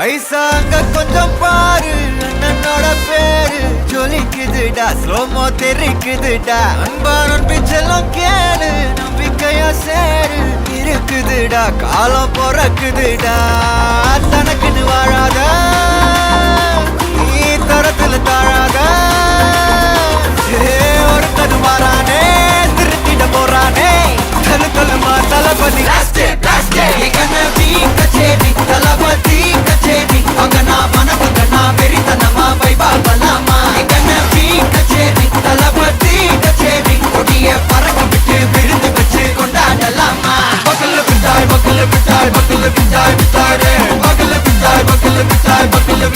ஐசாங்க கொஞ்சம் பாரு அண்ணனோட பேரு ஜொலிக்குதுடா ஸ்லோமோ தெரிக்குதுடா அன்பானன் பிச்செல்லாம் கேளு நம்பிக்கையா சேரு இருக்குதுடா காலம் பிறக்குதுடா தனக்குன்னு வாழாத நீ தரத்துல தாழாத ஒரு கது மாறானே திருத்திட போறானே தனு தலுமா தளபதி தளபதி கச்சேரி அங்கனா மனசுங்கனா வெறித்தனமா வைபாபலாமா கண்ணபி கச்சேரி தளபதி கச்சேரி கொடிய பறக்க விட்டு விருந்து வச்சு கொண்டாடலாமா பக்கல்ல பிட்டாய் பக்கல்ல பிட்டாய் பக்கல்ல பிட்டாய் பிட்டாரே பக்கல்ல பிட்டாய் பக்கல்ல பிட்டாய் பக்கல்ல